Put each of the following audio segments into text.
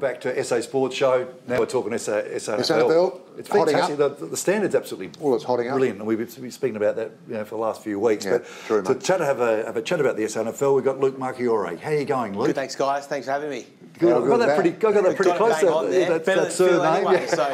back to SA Sports Show. Now we're talking SANFL. SANFL. It's fantastic. The standard's absolutely it's hotting up. brilliant, and we've been speaking about that for the last few weeks. Yeah, but true, to have a chat about the SANFL, we've got Luke Marchioro. How are you going, Luke? Good, thanks, guys. Thanks for having me. Good. I got that pretty close. That surname. Anyway, so.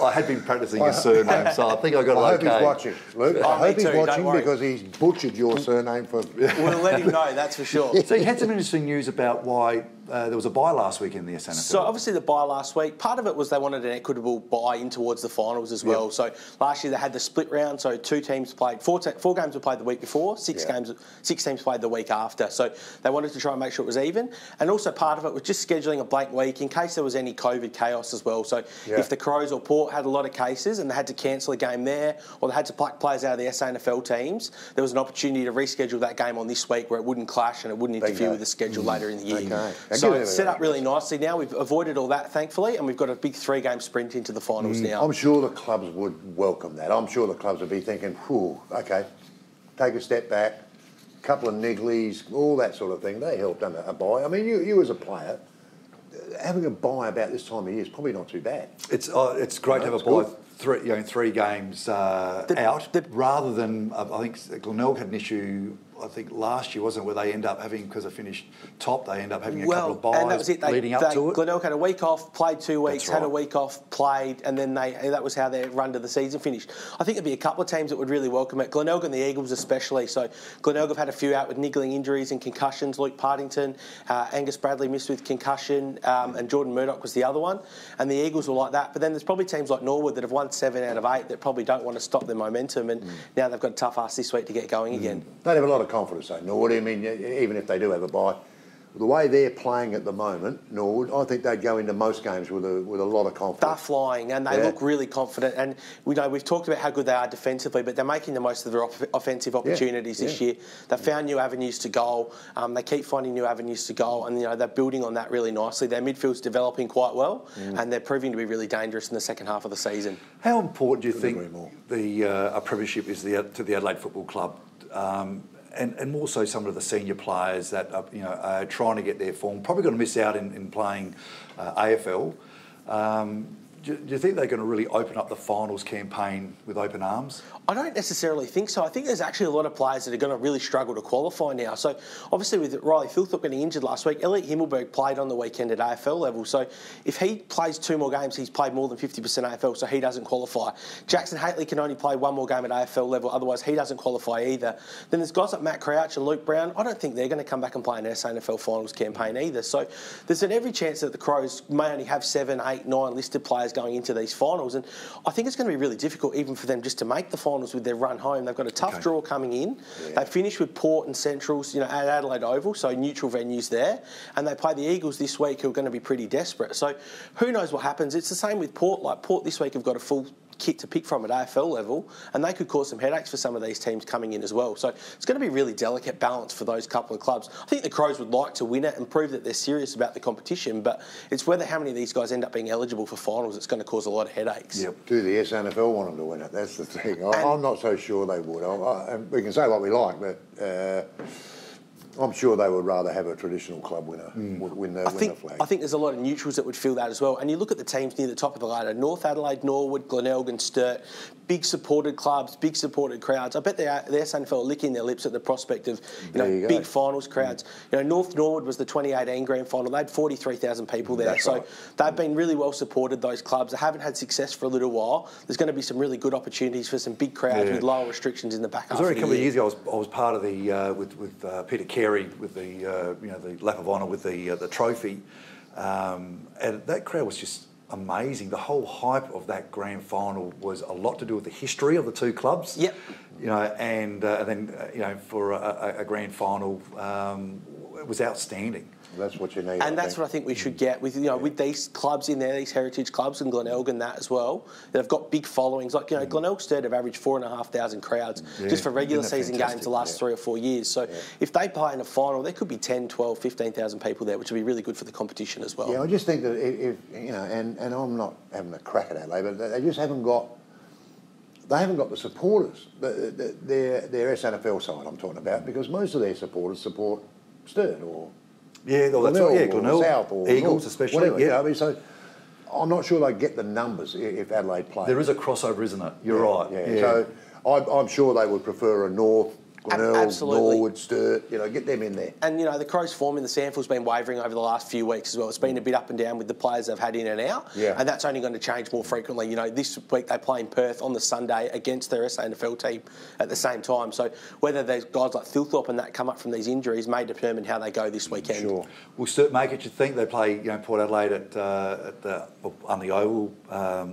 I had been practicing his surname, so I think I got it okay. I hope he's watching, Luke. I hope he's watching because he's butchered your surname for... We'll let him know, that's for sure. So you had some interesting news about why there was a bye last week in the SANFL. So obviously the bye last week, part of it was they wanted an equitable bye in towards the finals as well. Yep. So last year they had the split round, so two teams played, four games were played the week before, six teams played the week after. So they wanted to try and make sure it was even. And also part of it was just scheduling a blank week in case there was any COVID chaos as well. So if the Crows or Port had a lot of cases and they had to cancel a game there, or they had to pluck players out of the SANFL teams, there was an opportunity to reschedule that game on this week where it wouldn't clash and it wouldn't interfere with the schedule later in the year. Okay. So it's set up really nicely now. We've avoided all that, thankfully, and we've got a big 3-game sprint into the finals now. I'm sure the clubs would welcome that. I'm sure the clubs would be thinking, okay, take a step back, couple of nigglies, all that sort of thing. They helped under a bye. I mean, you as a player, having a bye about this time of year is probably not too bad. It's great to have a bye. Three games out, rather than I think Glenelg had an issue. I think last year, wasn't it, where they end up having, because they finished top, they end up having a couple of byes and that was it. Leading up to it. Glenelg had a week off, played 2 weeks, had a week off, played, and then that was how their run to the season finished. I think there'd be a couple of teams that would really welcome it. Glenelg and the Eagles especially. So Glenelg have had a few out with niggling injuries and concussions. Luke Partington, Angus Bradley missed with concussion, and Jordan Murdoch was the other one. And the Eagles were like that. But then there's probably teams like Norwood that have won 7 out of 8 that probably don't want to stop their momentum, and now they've got a tough ask this week to get going again. They have a lot of confidence, though, Norwood. I mean, even if they do have a bye, the way they're playing at the moment, Norwood, I think they'd go into most games with a lot of confidence. They're flying and they look really confident. And we've talked about how good they are defensively, but they're making the most of their offensive opportunities this year. They've found new avenues to goal. They keep finding new avenues to goal, and they're building on that really nicely. Their midfield's developing quite well, and they're proving to be really dangerous in the second half of the season. How important do you think a premiership is to the Adelaide Football Club? And more so some of the senior players that are trying to get their form, probably going to miss out in playing AFL. Do you think they're going to really open up the finals campaign with open arms? I don't necessarily think so. I think there's actually a lot of players that are going to really struggle to qualify now. So obviously with Riley Filthorpe getting injured last week, Elliot Himmelberg played on the weekend at AFL level. So if he plays 2 more games, he's played more than 50% AFL, so he doesn't qualify. Jackson Haitley can only play 1 more game at AFL level, otherwise he doesn't qualify either. Then there's guys like Matt Crouch and Luke Brown. I don't think they're going to come back and play an SANFL finals campaign either. So there's an every chance that the Crows may only have 7, 8, 9 listed players going into these finals, and I think it's going to be really difficult even for them just to make the finals with their run home. They've got a tough draw coming in. They finish with Port and Centrals, at Adelaide Oval, so neutral venues there, and they play the Eagles this week, who are going to be pretty desperate. So who knows what happens? It's the same with Port. Like Port this week have got a full kit to pick from at AFL level, and they could cause some headaches for some of these teams coming in as well. So it's going to be really delicate balance for those couple of clubs. I think the Crows would like to win it and prove that they're serious about the competition, but it's how many of these guys end up being eligible for finals that's going to cause a lot of headaches. Yep. Do the SANFL want them to win it? That's the thing. I'm not so sure they would. We can say what we like, but I'm sure they would rather have a traditional club winner win the flag. I think there's a lot of neutrals that would feel that as well. And you look at the teams near the top of the ladder: North Adelaide, Norwood, Glenelg and Sturt. Big supported clubs, big supported crowds. I bet the SANFL are licking their lips at the prospect of big finals crowds. North Norwood was the 2018 grand final. They had 43,000 people there. They've been really well supported, those clubs. They haven't had success for a little while. There's going to be some really good opportunities for some big crowds with lower restrictions in the back half of the year. A couple of years ago, I was part of the with Peter Carey with the lap of honour with the trophy, and that crowd was just amazing. The whole hype of that grand final was a lot to do with the history of the two clubs. Yep. And then for a grand final, it was outstanding. That's what you need. And that's what I think we should get with with these clubs in there, these heritage clubs and Glenelg and that as well, that have got big followings. Like Glenelg Sturt have averaged 4,500 crowds just for regular season games the last 3 or 4 years. So if they play in a final, there could be 10, 12, 15,000 people there, which would be really good for the competition as well. Yeah, I just think that if and I'm not having a crack at Adelaide, but they just haven't got. They haven't got the supporters. Their SANFL side I'm talking about, because most of their supporters support Sturt or Yeah, well, that's right. Yeah, Glenelg, South or Eagles North, especially. Whatever, Yeah. you know, I mean, so I'm not sure they get the numbers if Adelaide play. There is a crossover, isn't it? You're right. Yeah. So I'm sure they would prefer a North, Glenelg, Absolutely. Norwood, Sturt, you know, get them in there. And, you know, the Crows' form in the SANFL's been wavering over the last few weeks as well. It's been a bit up and down with the players they've had in and out. Yeah. And that's only going to change more frequently. You know, this week they play in Perth on the Sunday against their SANFL team at the same time. So whether there's guys like Filthorpe and that come up from these injuries may determine how they go this weekend. Sure. Will Sturt make it, you think? They play, Port Adelaide on the Oval,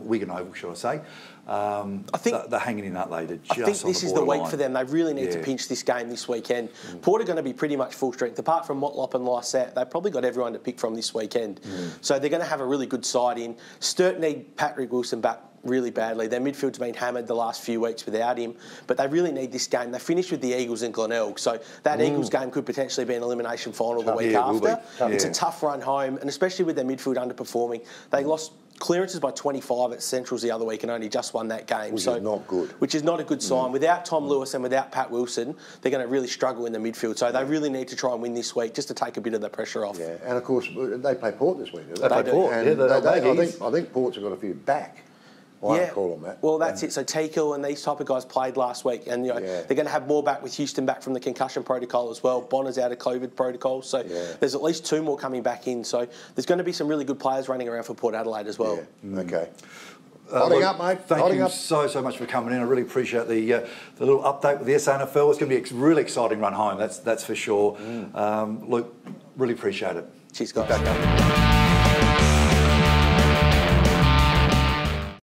Wigan Oval, should I say. I think they're hanging in Adelaide. I think this is the week for them. They really need to pinch this game this weekend. Port are going to be pretty much full strength. Apart from Motlop and Lysette, they've probably got everyone to pick from this weekend. So they're going to have a really good side in. Sturt need Patrick Wilson back really badly. Their midfield's been hammered the last few weeks without him, but they really need this game. They finished with the Eagles and Glenelg, so that Eagles game could potentially be an elimination final the week after. It's a tough run home, and especially with their midfield underperforming. They lost clearances by 25 at Centrals the other week and only just won that game. Which is not good. Which is not a good sign. Without Tom Lewis and without Pat Wilson, they're going to really struggle in the midfield. So they really need to try and win this week just to take a bit of the pressure off. Yeah, and of course, they play Port this week, don't they? They play Port, and I think Port's have got a few back. I call them that. Well, that's it. So Teakle and these type of guys played last week, and they're going to have more back with Houston back from the concussion protocol as well. Bonner's out of COVID protocol, so there's at least 2 more coming back in. So there's going to be some really good players running around for Port Adelaide as well. Yeah. Okay. Holding up, mate. Thank you so much for coming in. I really appreciate the little update with the SANFL. It's going to be a really exciting run home. That's for sure. Luke, really appreciate it. Cheers, guys.